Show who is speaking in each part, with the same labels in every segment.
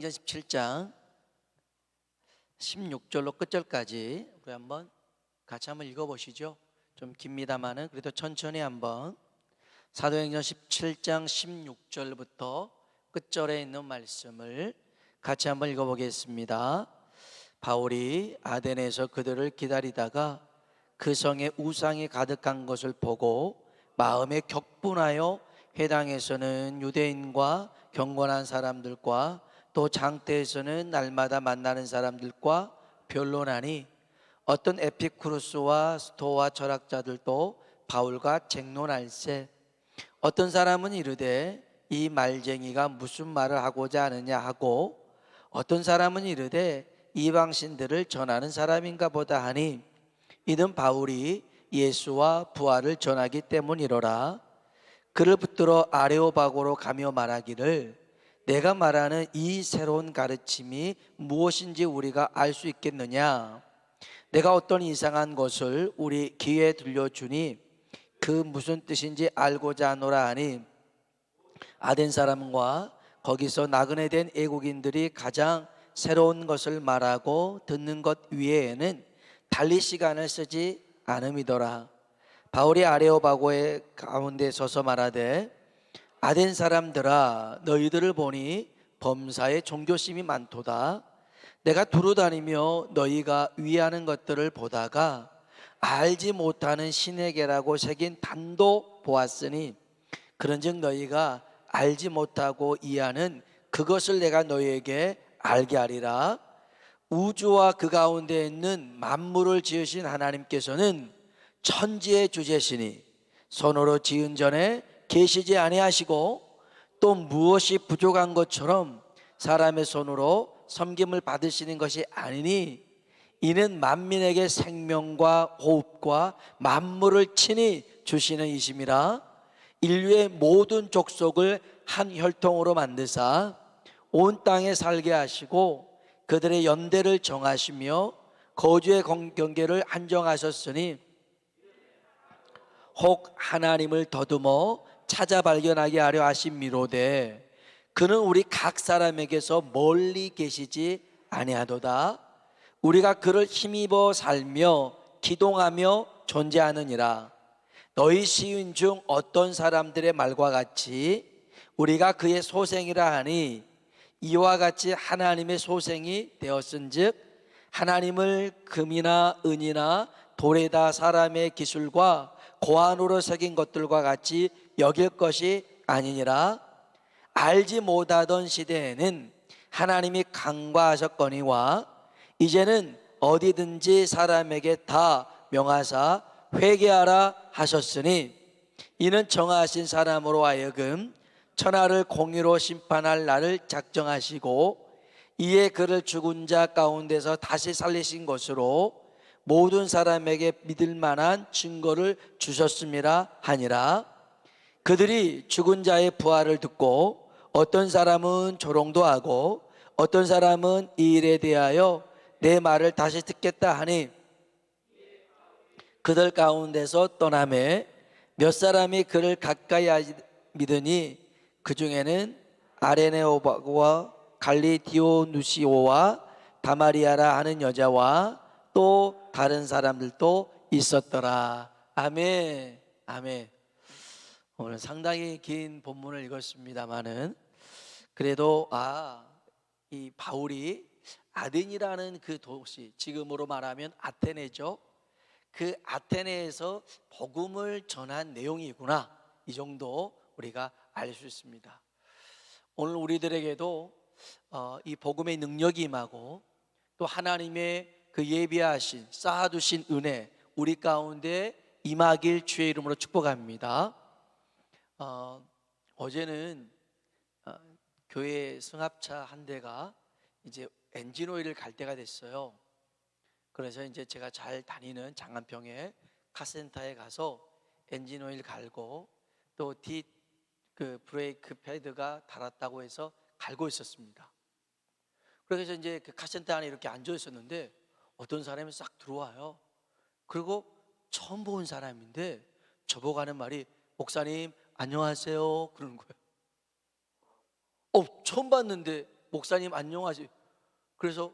Speaker 1: 2017장 16절로 끝절까지 우리 같이 한번 읽어보시죠. 좀 깁니다마는 그래도 천천히 한번 사도행전 17장 16절부터 끝절에 있는 말씀을 같이 한번 읽어보겠습니다. 바울이 아데네에서 그들을 기다리다가 그 성에 우상이 가득한 것을 보고 마음에 격분하여 회당에서는 유대인과 경건한 사람들과 또 장대에서는 날마다 만나는 사람들과 변론하니 어떤 에피쿠루스와 스토와 철학자들도 바울과 쟁론할세. 어떤 사람은 이르되 이 말쟁이가 무슨 말을 하고자 하느냐 하고, 어떤 사람은 이르되 이방신들을 전하는 사람인가 보다 하니 이는 바울이 예수와 부활을 전하기 때문이로라. 그를 붙들어 아레오바고로 가며 말하기를 내가 말하는 이 새로운 가르침이 무엇인지 우리가 알 수 있겠느냐. 내가 어떤 이상한 것을 우리 귀에 들려주니 그 무슨 뜻인지 알고자 하노라 하니 아덴 사람과 거기서 나그네 된 애국인들이 가장 새로운 것을 말하고 듣는 것 위에는 달리 시간을 쓰지 않음이더라. 바울이 아레오바고의 가운데 서서 말하되 아덴 사람들아, 너희들을 보니 범사에 종교심이 많도다. 내가 두루 다니며 너희가 위하는 것들을 보다가 알지 못하는 신에게라고 새긴 단도 보았으니 그런즉 너희가 알지 못하고 이하는 그것을 내가 너희에게 알게 하리라. 우주와 그 가운데 있는 만물을 지으신 하나님께서는 천지의 주제시니 손으로 지은 전에 계시지 아니하시고 또 무엇이 부족한 것처럼 사람의 손으로 섬김을 받으시는 것이 아니니 이는 만민에게 생명과 호흡과 만물을 친히 주시는 이심이라. 인류의 모든 족속을 한 혈통으로 만드사 온 땅에 살게 하시고 그들의 연대를 정하시며 거주의 경계를 한정하셨으니 혹 하나님을 더듬어 찾아 발견하게 하려 하심이로되 그는 우리 각 사람에게서 멀리 계시지 아니하도다. 우리가 그를 힘입어 살며 기동하며 존재하느니라. 너희 시인 중 어떤 사람들의 말과 같이 우리가 그의 소생이라 하니 이와 같이 하나님의 소생이 되었은즉 하나님을 금이나 은이나 돌에다 사람의 기술과 고안으로 새긴 것들과 같이 여길 것이 아니니라. 알지 못하던 시대에는 하나님이 간과하셨거니와 이제는 어디든지 사람에게 다 명하사 회개하라 하셨으니 이는 정하신 사람으로 하여금 천하를 공의로 심판할 날을 작정하시고 이에 그를 죽은 자 가운데서 다시 살리신 것으로 모든 사람에게 믿을 만한 증거를 주셨음이라 하니라. 그들이 죽은 자의 부활을 듣고 어떤 사람은 조롱도 하고 어떤 사람은 이 일에 대하여 내 말을 다시 듣겠다 하니 그들 가운데서 떠나매 몇 사람이 그를 가까이 믿으니 그 중에는 아레네오바와 갈리디오누시오와 다마리아라 하는 여자와 또 다른 사람들도 있었더라. 아멘. 아멘. 오늘 상당히 긴 본문을 읽었습니다마는 그래도 이 바울이 아덴이라는 그 도시, 지금으로 말하면 아테네죠. 그 아테네에서 복음을 전한 내용이구나, 이 정도 우리가 알 수 있습니다. 오늘 우리들에게도 이 복음의 능력이 임하고 또 하나님의 그 예비하신 쌓아두신 은혜 우리 가운데 임하길 주의 이름으로 축복합니다. 어제는 교회 승합차 한 대가 이제 엔진오일을 갈 때가 됐어요. 그래서 이제 제가 잘 다니는 장안평에 카센터에 가서 엔진오일 갈고 또 그 브레이크 패드가 닳았다고 해서 갈고 있었습니다. 그래서 이제 그 카센터 안에 이렇게 앉아 있었는데 어떤 사람이 싹 들어와요. 그리고 처음 본 사람인데 저보고 하는 말이 목사님 안녕하세요 그러는 거예요. 처음 봤는데 목사님 안녕하세요. 그래서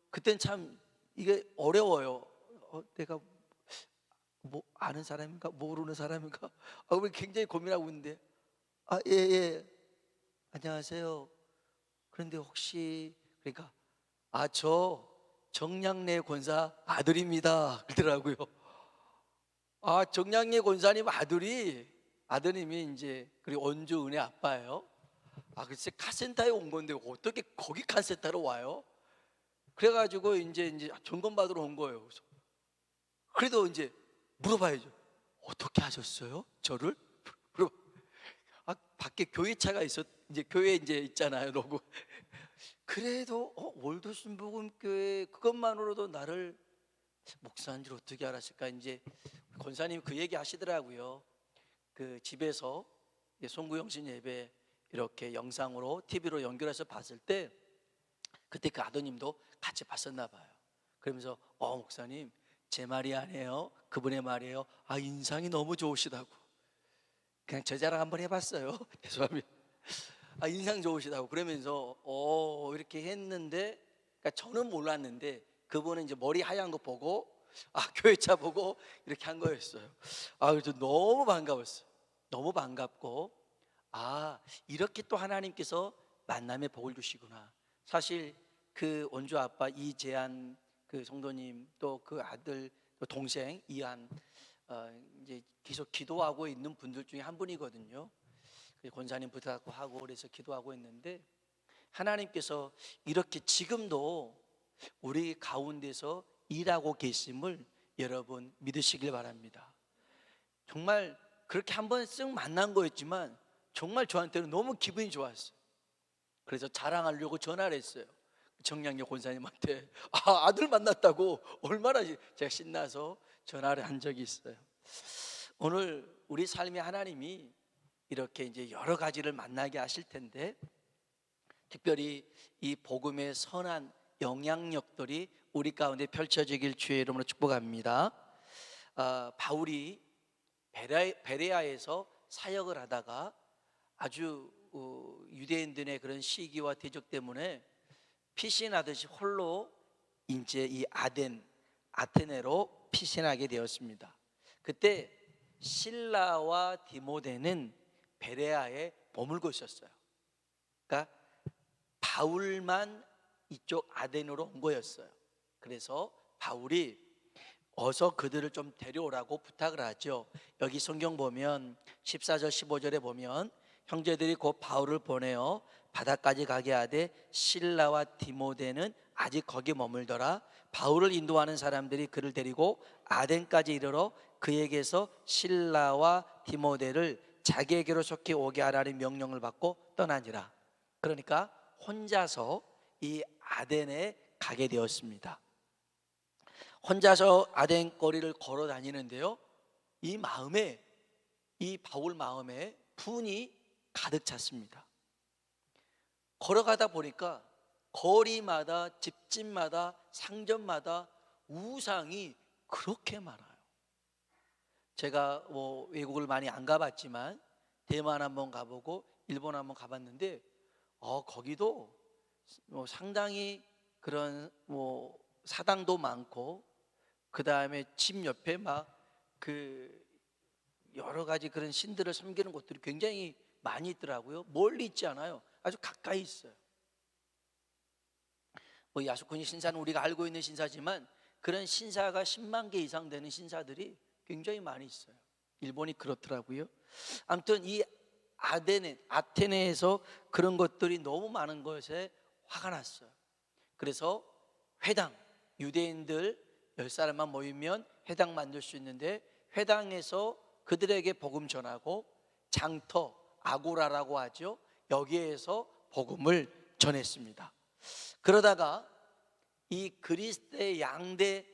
Speaker 1: 그땐 참 이게 어려워요. 내가 뭐 아는 사람인가 모르는 사람인가 우리 굉장히 고민하고 있는데 예, 안녕하세요. 그런데 혹시 그러니까 저 정량래 권사 아들입니다 그러더라고요. 정량래 권사님 아드님이 이제 그리고 원주 은혜 아빠예요. 글쎄 카센터에 온 건데 어떻게 거기 카센터로 와요? 그래가지고 이제 점검 받으러 온 거예요. 그래도 이제 물어봐야죠. 어떻게 하셨어요? 저를? 그럼 밖에 교회차가 이제 교회 이제 있잖아요. 로고. 그래도 월드 신복음교회 그것만으로도 나를 목사인 줄 어떻게 알았을까? 이제 권사님 그 얘기 하시더라고요. 그 집에서 송구영신 예배 이렇게 영상으로 TV로 연결해서 봤을 때 그때 그 아드님도 같이 봤었나 봐요. 그러면서 목사님 제 말이 아니에요. 그분의 말이에요. 인상이 너무 좋으시다고. 그냥 제 자랑 한번 해봤어요. 죄송합니다. 인상 좋으시다고 그러면서 이렇게 했는데, 그러니까 저는 몰랐는데 그분은 이제 머리 하얀 거 보고 교회차 보고 이렇게 한 거였어요. 그래서 너무 반가웠어요. 너무 반갑고 이렇게 또 하나님께서 만남의 복을 주시구나. 사실 그 원주 아빠 이재한 그 성도님 또 그 아들 또 동생 이한 이제 계속 기도하고 있는 분들 중에 한 분이거든요. 권사님 부탁하고 그래서 기도하고 있는데 하나님께서 이렇게 지금도 우리 가운데서 일하고 계심을 여러분 믿으시길 바랍니다. 정말 그렇게 한번 쓱 만난 거였지만 정말 저한테는 너무 기분이 좋았어요. 그래서 자랑하려고 전화를 했어요. 정량래 권사님한테 아들 만났다고 얼마나 제가 신나서 전화를 한 적이 있어요. 오늘 우리 삶의 하나님이 이렇게 이제 여러 가지를 만나게 하실 텐데 특별히 이 복음의 선한 영향력들이 우리 가운데 펼쳐지길 주의 이름으로 축복합니다. 바울이 베레아에서 사역을 하다가 아주 유대인들의 그런 시기와 대적 때문에 피신하듯이 홀로 이제 이 아테네로 피신하게 되었습니다. 그때 실라와 디모데는 베레아에 머물고 있었어요. 그러니까 바울만 이쪽 아덴으로 온 거였어요. 그래서 바울이 어서 그들을 좀 데려오라고 부탁을 하죠. 여기 성경 보면 14절 15절에 보면 형제들이 곧 바울을 보내어 바다까지 가게 하되 실라와 디모데는 아직 거기 머물더라. 바울을 인도하는 사람들이 그를 데리고 아덴까지 이르러 그에게서 실라와 디모데를 자기에게로 속히 오게 하라는 명령을 받고 떠나니라. 그러니까 혼자서 이 아덴에 가게 되었습니다. 혼자서 아덴 거리를 걸어 다니는데요, 이 바울 마음에 분이 가득 찼습니다. 걸어가다 보니까 거리마다 집집마다 상점마다 우상이 그렇게 많아요. 제가 외국을 많이 안 가봤지만 대만 한번 가보고 일본 한번 가봤는데 거기도 상당히 그런 사당도 많고 그 다음에 집 옆에 막 그 여러 가지 그런 신들을 섬기는 곳들이 굉장히 많이 있더라고요. 멀리 있지 않아요. 아주 가까이 있어요. 야수쿠니 신사는 우리가 알고 있는 신사지만 그런 신사가 10만 개 이상 되는 신사들이 굉장히 많이 있어요. 일본이 그렇더라고요. 아무튼 이 아테네에서 그런 것들이 너무 많은 것에 화가 났어요. 그래서 회당, 유대인들 10사람만 모이면 회당 만들 수 있는데 회당에서 그들에게 복음 전하고 장터, 아고라라고 하죠. 여기에서 복음을 전했습니다. 그러다가 이 그리스의 양대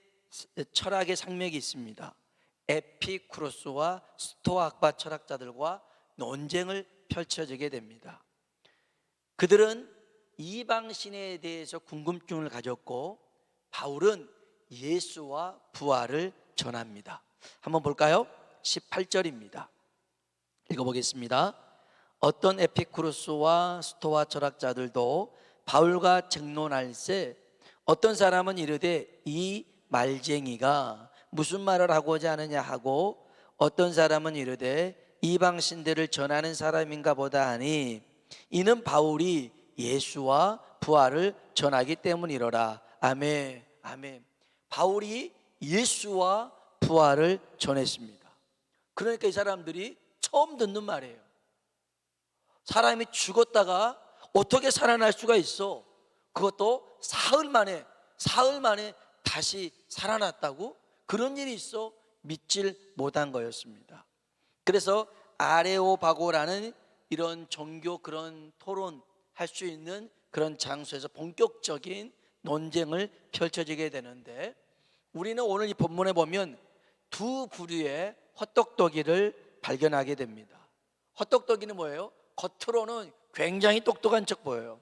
Speaker 1: 철학의 산맥이 있습니다. 에피쿠로스와 스토아과 철학자들과 논쟁을 펼쳐지게 됩니다. 그들은 이방신에 대해서 궁금증을 가졌고 바울은 예수와 부활을 전합니다. 한번 볼까요? 18절입니다. 읽어보겠습니다. 어떤 에피쿠로스와 스토아 철학자들도 바울과 쟁론할세 어떤 사람은 이르되 이 말쟁이가 무슨 말을 하고자 하느냐 하고 어떤 사람은 이르되 이방 신대를 전하는 사람인가 보다 하니 이는 바울이 예수와 부활을 전하기 때문이로라. 아멘. 아멘. 바울이 예수와 부활을 전했습니다. 그러니까 이 사람들이 처음 듣는 말이에요. 사람이 죽었다가 어떻게 살아날 수가 있어? 그것도 사흘 만에 다시 살아났다고? 그런 일이 있어? 믿질 못한 거였습니다. 그래서 아레오바고라는 이런 종교 그런 토론할 수 있는 그런 장소에서 본격적인 논쟁을 펼쳐지게 되는데, 우리는 오늘 이 본문에 보면 두 부류의 헛똑똑이를 발견하게 됩니다. 헛똑똑이는 뭐예요? 겉으로는 굉장히 똑똑한 척 보여요.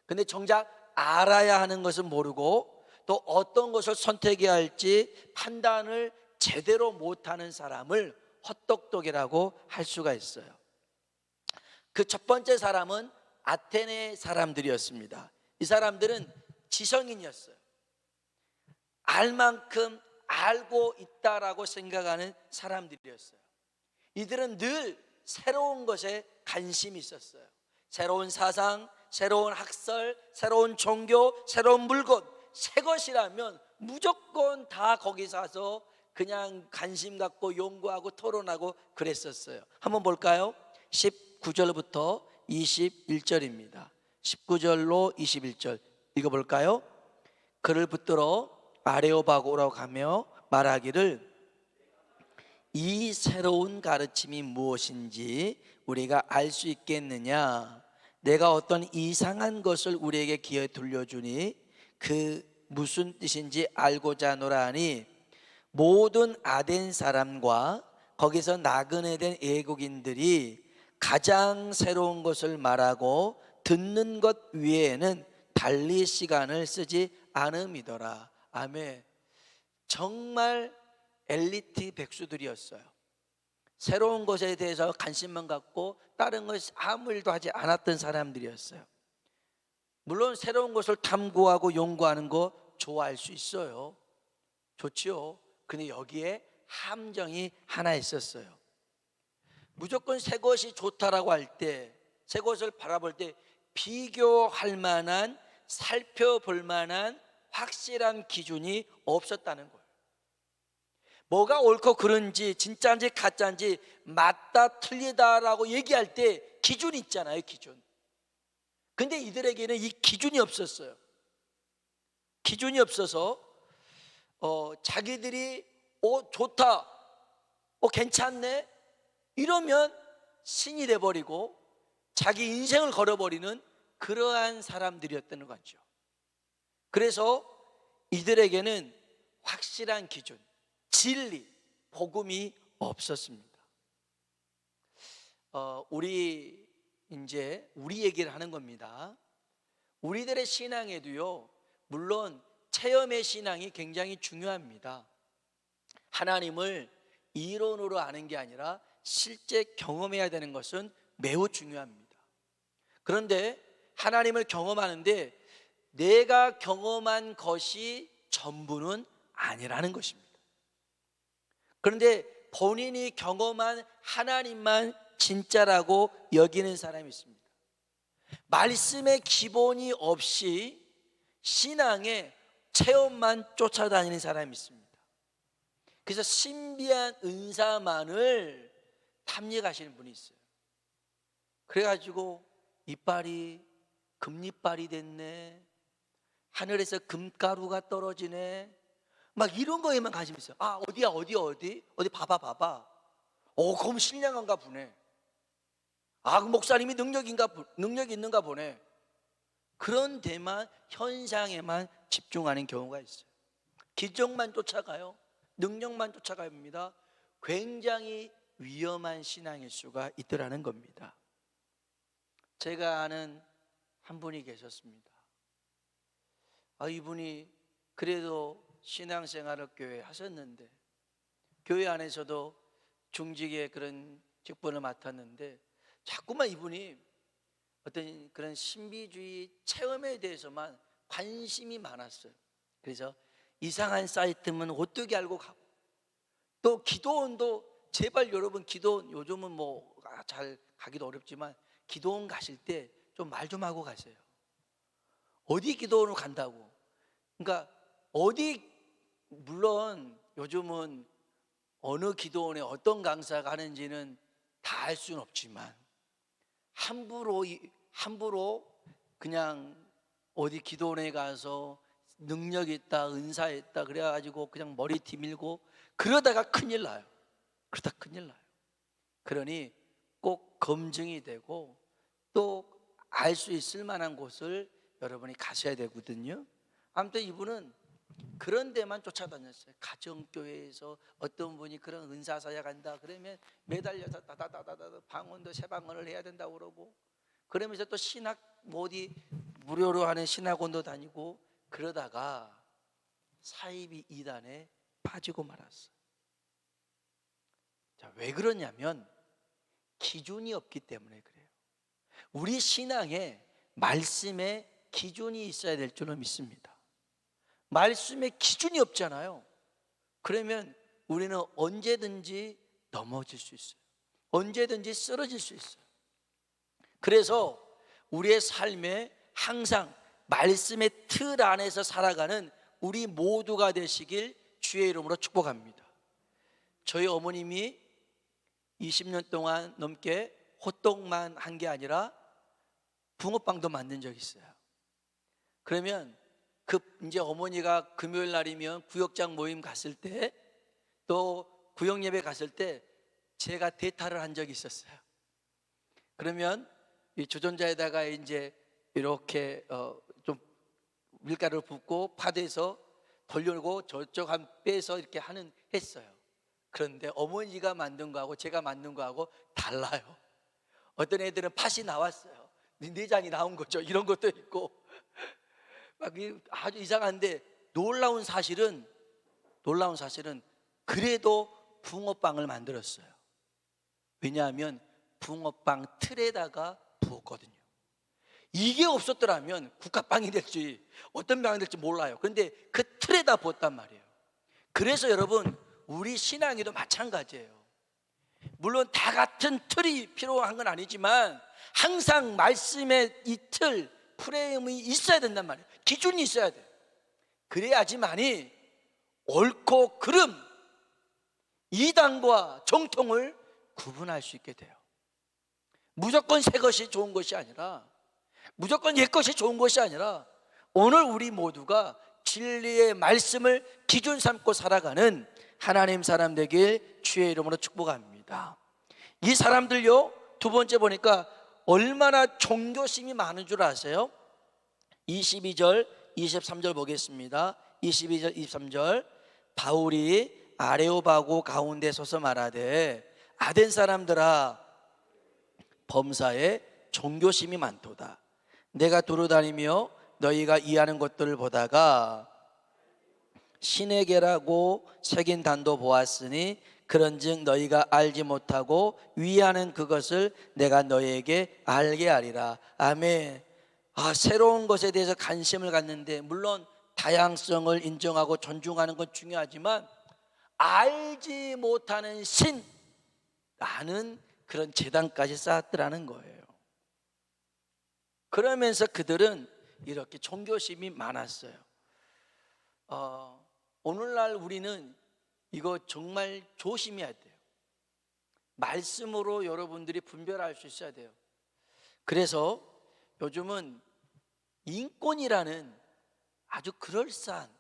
Speaker 1: 근데 정작 알아야 하는 것은 모르고 또 어떤 것을 선택해야 할지 판단을 제대로 못하는 사람을 헛똑똑이라고 할 수가 있어요. 그 첫 번째 사람은 아테네 사람들이었습니다. 이 사람들은 지성인이었어요. 알 만큼 알고 있다라고 생각하는 사람들이었어요. 이들은 늘 새로운 것에 관심이 있었어요. 새로운 사상, 새로운 학설, 새로운 종교, 새로운 물건, 새 것이라면 무조건 다 거기서 와서 그냥 관심 갖고 연구하고 토론하고 그랬었어요. 한번 볼까요? 19절부터 21절입니다. 19절로 21절 읽어볼까요? 그를 붙들어 아레오바고라고 가며 말하기를 이 새로운 가르침이 무엇인지 우리가 알 수 있겠느냐? 내가 어떤 이상한 것을 우리에게 기어 들려주니 그 무슨 뜻인지 알고자 하노라 하니 모든 아덴 사람과 거기서 나그네 된 애국인들이 가장 새로운 것을 말하고 듣는 것 외에는 달리 시간을 쓰지 않음이더라. 아멘. 정말 엘리트 백수들이었어요. 새로운 것에 대해서 관심만 갖고 다른 것 아무 일도 하지 않았던 사람들이었어요. 물론 새로운 것을 탐구하고 연구하는 거 좋아할 수 있어요. 좋지요. 근데 여기에 함정이 하나 있었어요. 무조건 새 것이 좋다라고 할 때, 새 것을 바라볼 때 비교할 만한, 살펴볼 만한 확실한 기준이 없었다는 거예요. 뭐가 옳고 그른지 진짜인지 가짜인지 맞다 틀리다라고 얘기할 때 기준이 있잖아요. 기준. 근데 이들에게는 이 기준이 없었어요. 기준이 없어서 자기들이 좋다, 괜찮네 이러면 신이 돼버리고 자기 인생을 걸어버리는 그러한 사람들이었다는 거죠. 그래서 이들에게는 확실한 기준, 진리, 복음이 없었습니다. 우리 얘기를 하는 겁니다. 우리들의 신앙에도요, 물론 체험의 신앙이 굉장히 중요합니다. 하나님을 이론으로 아는 게 아니라 실제 경험해야 되는 것은 매우 중요합니다. 그런데 하나님을 경험하는데 내가 경험한 것이 전부는 아니라는 것입니다. 그런데 본인이 경험한 하나님만 진짜라고 여기는 사람이 있습니다. 말씀의 기본이 없이 신앙의 체험만 쫓아다니는 사람이 있습니다. 그래서 신비한 은사만을 탐닉하시는 분이 있어요. 그래가지고 이빨이 금리빨이 됐네, 하늘에서 금가루가 떨어지네, 막 이런 거에만 관심이 있어요. 어디 봐봐. 그럼 신령한가 보네. 그 목사님이 능력이 있는가 보네. 그런 데만, 현상에만 집중하는 경우가 있어요. 기적만 쫓아가요. 능력만 쫓아갑니다. 굉장히 위험한 신앙일 수가 있더라는 겁니다. 제가 아는 한 분이 계셨습니다. 이분이 그래도 신앙생활을 교회에 하셨는데, 교회 안에서도 중직의 그런 직분을 맡았는데, 자꾸만 이분이 어떤 그런 신비주의 체험에 대해서만 관심이 많았어요. 그래서 이상한 사이트면 어떻게 알고 가고, 또 기도원도 제발 여러분, 기도원 요즘은 뭐 잘 가기도 어렵지만 기도원 가실 때 좀 말 좀 하고 가세요. 어디 기도원을 간다고. 그러니까 어디, 물론 요즘은 어느 기도원에 어떤 강사가 하는지는 다 알 수는 없지만 함부로 그냥 어디 기도원에 가서 능력 있다, 은사 있다 그래가지고 그냥 머리띠 밀고 그러다가 큰일 나요. 그러다 큰일 나요. 그러니 꼭 검증이 되고 또 알 수 있을 만한 곳을 여러분이 가셔야 되거든요. 아무튼 이분은 그런 데만 쫓아다녔어요. 가정교회에서 어떤 분이 그런 은사사역 한다 그러면 매달려서 다다다다다 방언도 세 방언을 해야 된다고 그러고, 그러면서 또 신학 어디 무료로 하는 신학원도 다니고, 그러다가 사이비 이단에 빠지고 말았어요. 자, 왜 그러냐면 기준이 없기 때문에 그래요. 우리 신앙에 말씀에 기준이 있어야 될 줄은 믿습니다. 말씀에 기준이 없잖아요. 그러면 우리는 언제든지 넘어질 수 있어요. 언제든지 쓰러질 수 있어요. 그래서 우리의 삶에 항상 말씀의 틀 안에서 살아가는 우리 모두가 되시길 주의 이름으로 축복합니다. 저희 어머님이 20년 동안 넘게 호떡만 한 게 아니라 붕어빵도 만든 적이 있어요. 그러면 이제 어머니가 금요일 날이면 구역장 모임 갔을 때, 또 구역 예배 갔을 때 제가 대타를 한 적이 있었어요. 그러면 이 주전자에다가 이제 이렇게 좀 밀가루를 붓고 파대서 돌려고 저쪽 한 빼서 이렇게 했어요. 그런데 어머니가 만든 거하고 제가 만든 거하고 달라요. 어떤 애들은 팥이 나왔어요. 내장이 나온 거죠. 이런 것도 있고 막 아주 이상한데, 놀라운 사실은 그래도 붕어빵을 만들었어요. 왜냐하면 붕어빵 틀에다가 부었거든요. 이게 없었더라면 국화빵이 될지 어떤 빵이 될지 몰라요. 그런데 그 틀에다 부었단 말이에요. 그래서 여러분, 우리 신앙에도 마찬가지예요. 물론 다 같은 틀이 필요한 건 아니지만 항상 말씀의 이 틀, 프레임이 있어야 된단 말이에요. 기준이 있어야 돼요. 그래야지만이 옳고 그름, 이단과 정통을 구분할 수 있게 돼요. 무조건 새 것이 좋은 것이 아니라, 무조건 옛 것이 좋은 것이 아니라, 오늘 우리 모두가 진리의 말씀을 기준 삼고 살아가는 하나님 사람 되길 주의 이름으로 축복합니다. 이 사람들요, 두 번째 보니까 얼마나 종교심이 많은 줄 아세요? 22절 23절 보겠습니다. 22절 23절. 바울이 아레오바고 가운데 서서 말하되 아덴 사람들아, 범사에 종교심이 많도다. 내가 두루다니며 너희가 이해하는 것들을 보다가 신에게라고 새긴 단도 보았으니 그런즉 너희가 알지 못하고 위하는 그것을 내가 너희에게 알게 하리라. 아멘. 새로운 것에 대해서 관심을 갖는데, 물론 다양성을 인정하고 존중하는 건 중요하지만 알지 못하는 신라는 그런 재단까지 쌓았더라는 거예요. 그러면서 그들은 이렇게 종교심이 많았어요. 오늘날 우리는 이거 정말 조심해야 돼요. 말씀으로 여러분들이 분별할 수 있어야 돼요. 그래서 요즘은 인권이라는 아주 그럴싸한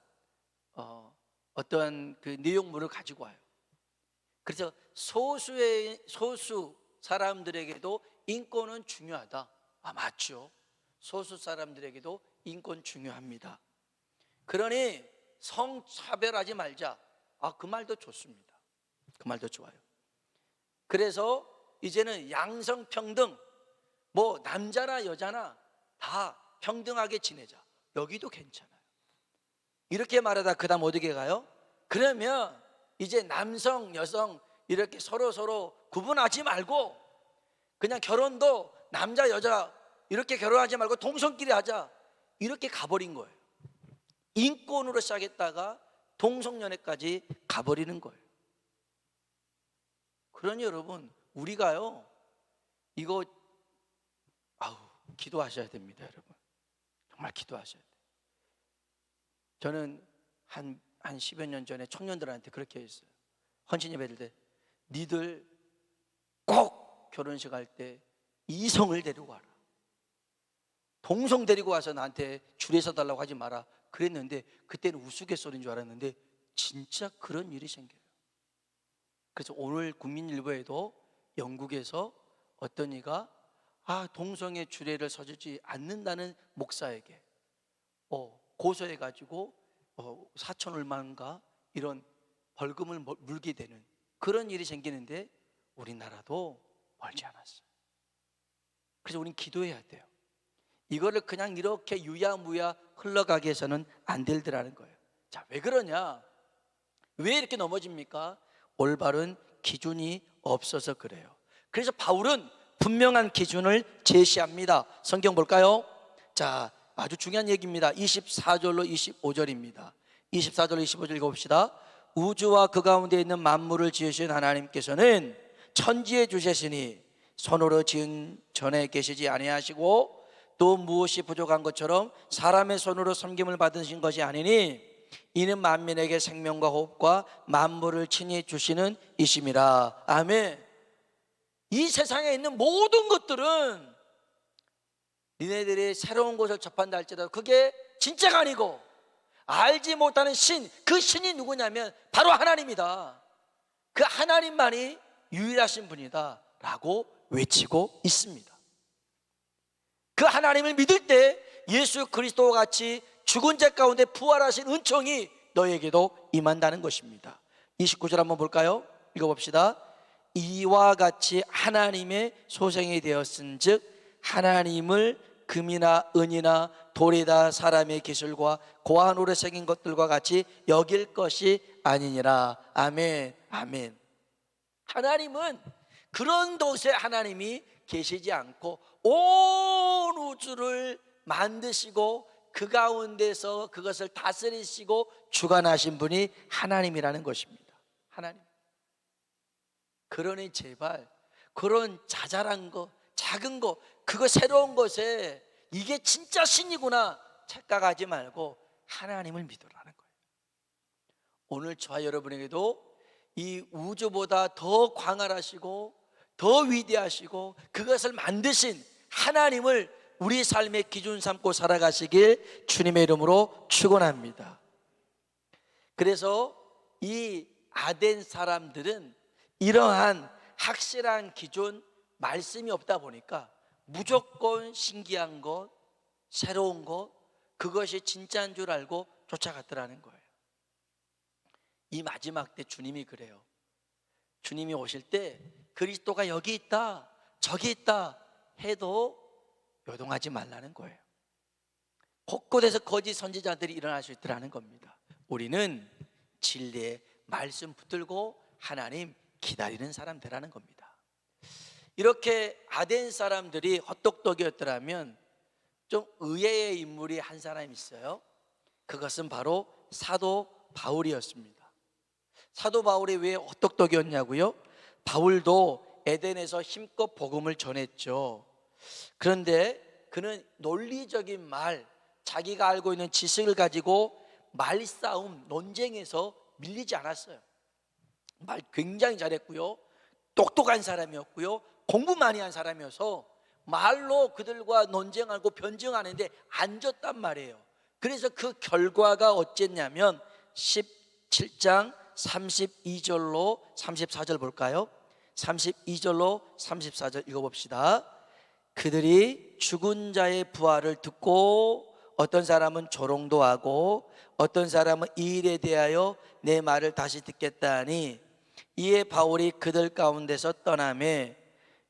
Speaker 1: 어떤 그 내용물을 가지고 와요. 그래서 소수 사람들에게도 인권은 중요하다. 맞죠. 소수 사람들에게도 인권 중요합니다. 그러니 성차별하지 말자. 그 말도 좋습니다. 그 말도 좋아요. 그래서 이제는 양성평등, 뭐 남자나 여자나 다 평등하게 지내자. 여기도 괜찮아요. 이렇게 말하다 그 다음 어디게 가요? 그러면 이제 남성 여성 이렇게 서로 구분하지 말고 그냥 결혼도 남자 여자 이렇게 결혼하지 말고 동성끼리 하자, 이렇게 가버린 거예요. 인권으로 시작했다가 동성연애까지 가버리는 거예요. 그러니 여러분, 우리가요, 이거 기도하셔야 됩니다. 여러분, 정말 기도하셔야 돼요. 저는 한 10여 년 전에 청년들한테 그렇게 했어요. 헌신 예배 드릴 때, 니들 꼭 결혼식 할 때 이성을 데리고 와라. 동성 데리고 와서 나한테 줄에 서달라고 하지 마라 그랬는데, 그때는 우스갯소리인 줄 알았는데 진짜 그런 일이 생겨요. 그래서 오늘 국민일보에도 영국에서 어떤 이가 동성애 주례를 서주지 않는다는 목사에게 고소해가지고 4천 얼마인가 이런 벌금을 물게 되는 그런 일이 생기는데, 우리나라도 멀지 않았어요. 그래서 우리는 기도해야 돼요. 이거를 그냥 이렇게 유야무야 흘러가게 해서는 안 될더라는 거예요. 자, 왜 그러냐? 왜 이렇게 넘어집니까? 올바른 기준이 없어서 그래요. 그래서 바울은 분명한 기준을 제시합니다. 성경 볼까요? 자, 아주 중요한 얘기입니다. 24절로 25절입니다 24절로 25절 읽어봅시다. 우주와 그 가운데 있는 만물을 지으신 하나님께서는 천지에 주셨으니 손으로 지은 전에 계시지 아니하시고, 또 무엇이 부족한 것처럼 사람의 손으로 섬김을 받으신 것이 아니니, 이는 만민에게 생명과 호흡과 만물을 친히 주시는 이심이라. 아멘. 이 세상에 있는 모든 것들은 니네들이 새로운 것을 접한다 할지라도 그게 진짜가 아니고, 알지 못하는 신, 그 신이 누구냐면 바로 하나님이다. 그 하나님만이 유일하신 분이다 라고 외치고 있습니다. 그 하나님을 믿을 때 예수 그리스도와 같이 죽은 자 가운데 부활하신 은총이 너에게도 임한다는 것입니다. 29절 한번 볼까요? 읽어봅시다. 이와 같이 하나님의 소생이 되었은즉 하나님을 금이나 은이나 돌이다 사람의 기술과 고한 오래 새긴 것들과 같이 여길 것이 아니니라. 아멘. 아멘. 하나님은 그런 곳에 하나님이 계시지 않고 온 우주를 만드시고 그 가운데서 그것을 다스리시고 주관하신 분이 하나님이라는 것입니다. 하나님. 그러니 제발 그런 자잘한 거, 작은 거, 그거 새로운 것에 이게 진짜 신이구나 착각하지 말고 하나님을 믿으라는 거예요. 오늘 저와 여러분에게도 이 우주보다 더 광활하시고 더 위대하시고 그것을 만드신 하나님을 우리 삶의 기준 삼고 살아가시길 주님의 이름으로 축원합니다. 그래서 이 아덴 사람들은 이러한 확실한 기준, 말씀이 없다 보니까 무조건 신기한 것, 새로운 것, 그것이 진짜인 줄 알고 쫓아갔더라는 거예요. 이 마지막 때 주님이 그래요. 주님이 오실 때 그리스도가 여기 있다, 저기 있다 해도 요동하지 말라는 거예요. 곳곳에서 거짓 선지자들이 일어날 수 있더라는 겁니다. 우리는 진리의 말씀 붙들고 하나님 기다리는 사람 되라는 겁니다. 이렇게 아덴 사람들이 헛똑똑이었더라면 좀 의외의 인물이 한 사람 있어요. 그것은 바로 사도 바울이었습니다. 사도 바울이 왜 헛똑똑이었냐고요? 바울도 에덴에서 힘껏 복음을 전했죠. 그런데 그는 논리적인 말, 자기가 알고 있는 지식을 가지고 말싸움, 논쟁에서 밀리지 않았어요. 말 굉장히 잘했고요, 똑똑한 사람이었고요, 공부 많이 한 사람이어서 말로 그들과 논쟁하고 변증하는데 안 졌단 말이에요. 그래서 그 결과가 어쨌냐면 17장 32절로 34절 볼까요? 32절로 34절 읽어봅시다. 그들이 죽은 자의 부활을 듣고 어떤 사람은 조롱도 하고 어떤 사람은 이 일에 대하여 내 말을 다시 듣겠다 하니, 이에 바울이 그들 가운데서 떠나매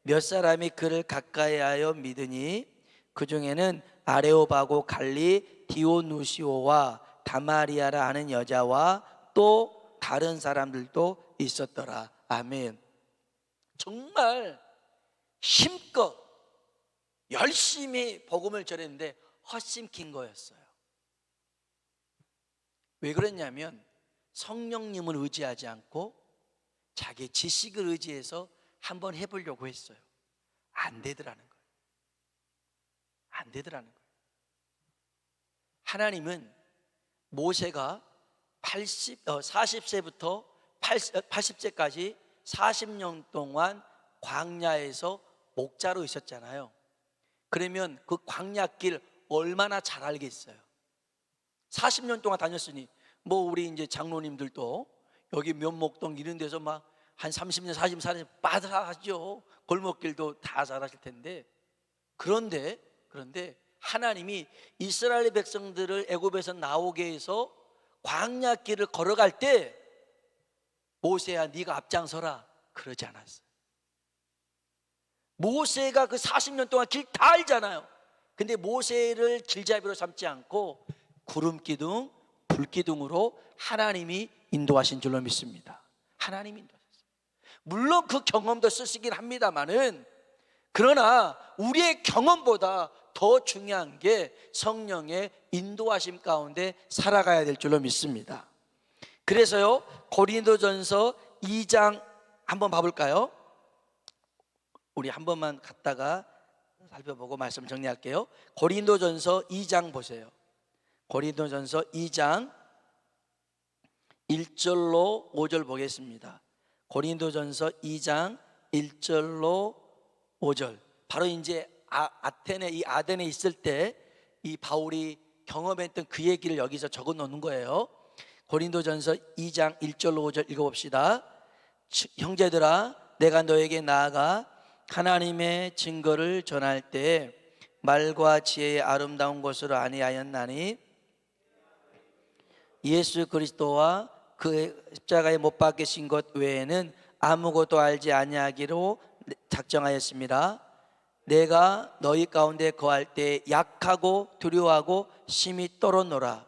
Speaker 1: 몇 사람이 그를 가까이하여 믿으니 그 중에는 아레오바고 갈리 디오누시오와 다마리아라 하는 여자와 또 다른 사람들도 있었더라. 아멘. 정말 힘껏 열심히 복음을 전했는데 헛심킨 거였어요. 왜 그랬냐면 성령님을 의지하지 않고 자기 지식을 의지해서 한번 해보려고 했어요. 안 되더라는 거예요. 안 되더라는 거예요. 하나님은 모세가 40세부터 80세까지 40년 동안 광야에서 목자로 있었잖아요. 그러면 그 광야길 얼마나 잘 알겠어요. 40년 동안 다녔으니 뭐 우리 이제 장로님들도 여기 면목동 이런 데서 막 한 30년 40년 빠듯하죠. 골목길도 다 잘 하실 텐데, 그런데 하나님이 이스라엘 백성들을 애굽에서 나오게 해서 광야길을 걸어갈 때 모세야 네가 앞장서라 그러지 않았어요. 모세가 그 40년 동안 길 다 알잖아요. 근데 모세를 길잡이로 삼지 않고 구름기둥, 불기둥으로 하나님이 인도하신 줄로 믿습니다. 하나님이 인도하셨어요. 물론 그 경험도 쓰시긴 합니다만은, 그러나 우리의 경험보다 더 중요한 게 성령의 인도하심 가운데 살아가야 될 줄로 믿습니다. 그래서요, 고린도전서 2장 한번 봐볼까요? 우리 한 번만 갔다가 살펴보고 말씀 정리할게요. 고린도전서 2장 보세요. 고린도전서 2장 1절로 5절 보겠습니다. 고린도전서 2장 1절로 5절. 바로 이제 아덴에 있을 때 이 바울이 경험했던 그 얘기를 여기서 적어 놓는 거예요. 고린도전서 2장 1절로 5절 읽어봅시다. 형제들아, 내가 너에게 나아가 하나님의 증거를 전할 때 말과 지혜의 아름다운 것으로 아니하였나니 예수 그리스도와 그 십자가에 못 박히신 것 외에는 아무것도 알지 아니하기로 작정하였습니다. 내가 너희 가운데 거할 때 약하고 두려워하고 심히 떨었노라.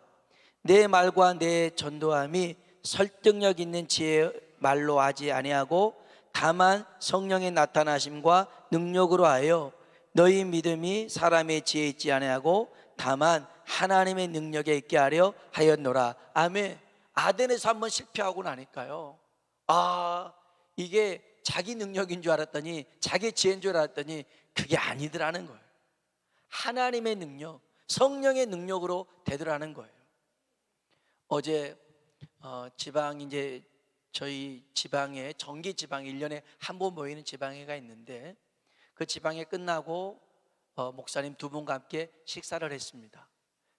Speaker 1: 내 말과 내 전도함이 설득력 있는 지혜의 말로 하지 아니하고 다만 성령의 나타나심과 능력으로 하여 너희 믿음이 사람의 지혜에 있지 아니하고 다만 하나님의 능력에 있게 하려 하였노라. 아멘. 아덴에서 한번 실패하고 나니까요, 이게 자기 능력인 줄 알았더니, 자기 지혜인 줄 알았더니 그게 아니더라는 거예요. 하나님의 능력, 성령의 능력으로 되더라는 거예요. 어제 지방, 이제 저희 지방에 정기 지방 1년에 한 번 모이는 지방회가 있는데, 그 지방회 끝나고 목사님 두 분과 함께 식사를 했습니다.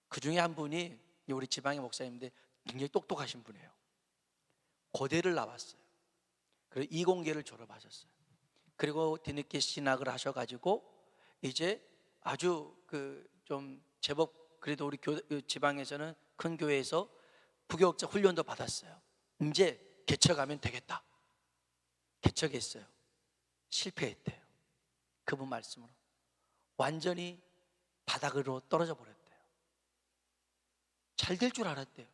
Speaker 1: 그 중에 한 분이 우리 지방의 목사님인데 굉장히 똑똑하신 분이에요. 고대를 나왔어요. 그리고 이공계를 졸업하셨어요. 그리고 뒤늦게 신학을 하셔가지고 이제 아주 좀 제법 그래도 우리 지방에서는 큰 교회에서 부교육자 훈련도 받았어요. 이제 개척하면 되겠다. 개척했어요. 실패했대요. 그분 말씀으로 완전히 바닥으로 떨어져 버렸대요. 잘 될 줄 알았대요.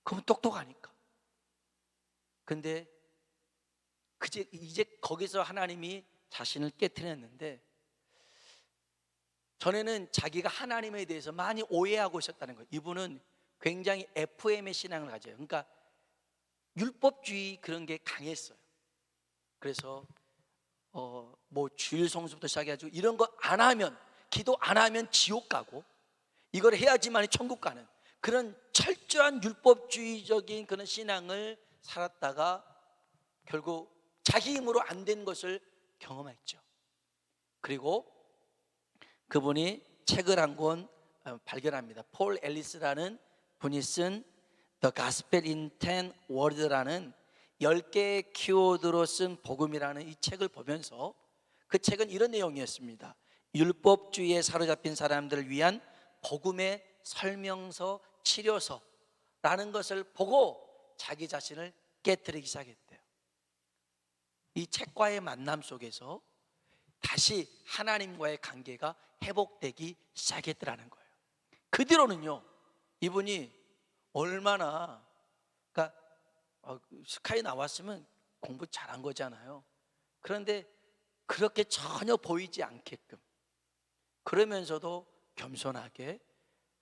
Speaker 1: 그분 똑똑하니까. 근데 이제 거기서 하나님이 자신을 깨트렸는데, 전에는 자기가 하나님에 대해서 많이 오해하고 있었다는 거예요. 이분은 굉장히 FM의 신앙을 가져요. 그러니까 율법주의 그런 게 강했어요. 그래서 뭐 주일 성수부터 시작해가지고 이런 거 안 하면, 기도 안 하면 지옥 가고, 이걸 해야지만 천국 가는 그런 철저한 율법주의적인 그런 신앙을 살았다가 결국 자기 힘으로 안 된 것을 경험했죠. 그리고 그분이 책을 한 권 발견합니다. 폴 앨리스라는 분이 쓴 The Gospel in 10 Words라는 10개의 키워드로 쓴 복음이라는 이 책을 보면서, 그 책은 이런 내용이었습니다. 율법주의에 사로잡힌 사람들을 위한 복음의 설명서, 치료서라는 것을 보고 자기 자신을 깨트리기 시작했대요. 이 책과의 만남 속에서 다시 하나님과의 관계가 회복되기 시작했더라는 거예요. 그 뒤로는요, 이분이 얼마나, 그러니까 스카이 나왔으면 공부 잘한 거잖아요. 그런데 그렇게 전혀 보이지 않게끔 그러면서도 겸손하게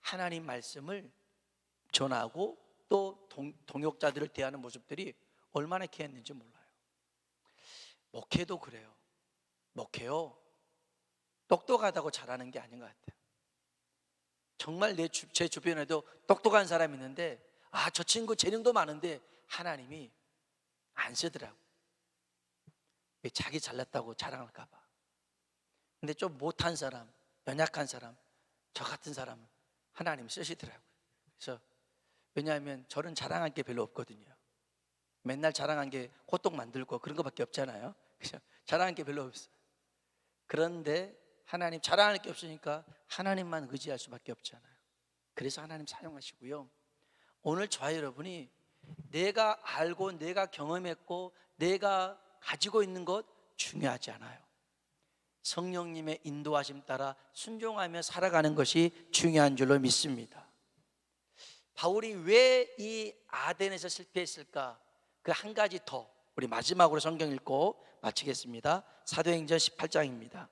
Speaker 1: 하나님 말씀을 전하고 또 동역자들을 대하는 모습들이 얼마나 귀했는지 몰라요. 목회도 그래요. 목회요, 똑똑하다고 잘하는 게 아닌 것 같아요. 정말 제 주변에도 똑똑한 사람이 있는데 저 친구 재능도 많은데 하나님이 안 쓰더라고. 왜? 자기 잘났다고 자랑할까 봐. 근데 좀 못한 사람, 연약한 사람, 저 같은 사람은 하나님 쓰시더라고요. 그래서 왜냐하면 저는 자랑할 게 별로 없거든요. 맨날 자랑한 게 호떡 만들고 그런 거밖에 없잖아요. 그래서 자랑할 게 별로 없어요. 그런데 하나님 자랑할 게 없으니까 하나님만 의지할 수밖에 없잖아요. 그래서 하나님 사용하시고요. 오늘 저와 여러분이 내가 알고 내가 경험했고 내가 가지고 있는 것 중요하지 않아요. 성령님의 인도하심 따라 순종하며 살아가는 것이 중요한 줄로 믿습니다. 바울이 왜 이 아덴에서 실패했을까? 그 한 가지 더 우리 마지막으로 성경 읽고 마치겠습니다. 사도행전 18장입니다.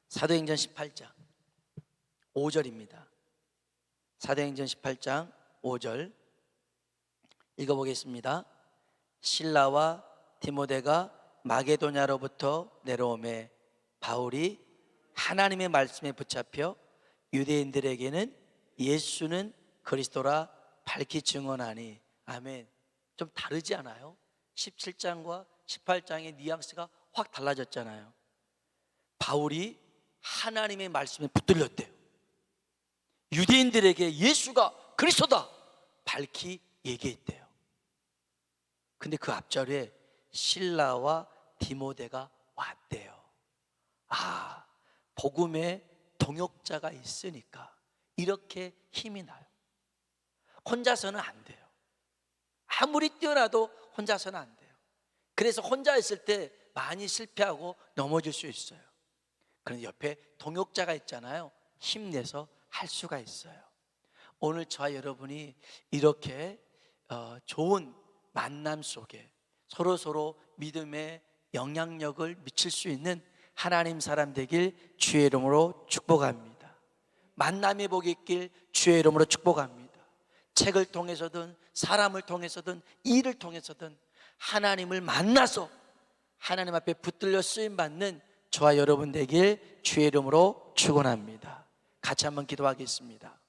Speaker 1: 사도행전 18장 5절입니다. 사도행전 18장 5절 읽어보겠습니다. 실라와 디모데가 마게도냐로부터 내려오매 바울이 하나님의 말씀에 붙잡혀 유대인들에게는 예수는 그리스도라 밝히 증언하니. 아멘. 좀 다르지 않아요? 17장과 18장의 뉘앙스가 확 달라졌잖아요. 바울이 하나님의 말씀에 붙들렸대요. 유대인들에게 예수가 그리스도다 밝히 얘기했대요. 근데 그 앞자리에 실라와 디모데가 왔대요. 복음의 동역자가 있으니까 이렇게 힘이 나요. 혼자서는 안 돼요. 아무리 뛰어나도 혼자서는 안 돼요. 그래서 혼자 있을 때 많이 실패하고 넘어질 수 있어요. 그런데 옆에 동역자가 있잖아요. 힘내서 할 수가 있어요. 오늘 저와 여러분이 이렇게 좋은 만남 속에 서로 믿음의 영향력을 미칠 수 있는 하나님 사람 되길 주의 이름으로 축복합니다. 만남의 복이 있길 주의 이름으로 축복합니다. 책을 통해서든 사람을 통해서든 일을 통해서든 하나님을 만나서 하나님 앞에 붙들려 쓰임받는 저와 여러분 되길 주의 이름으로 축원합니다. 같이 한번 기도하겠습니다.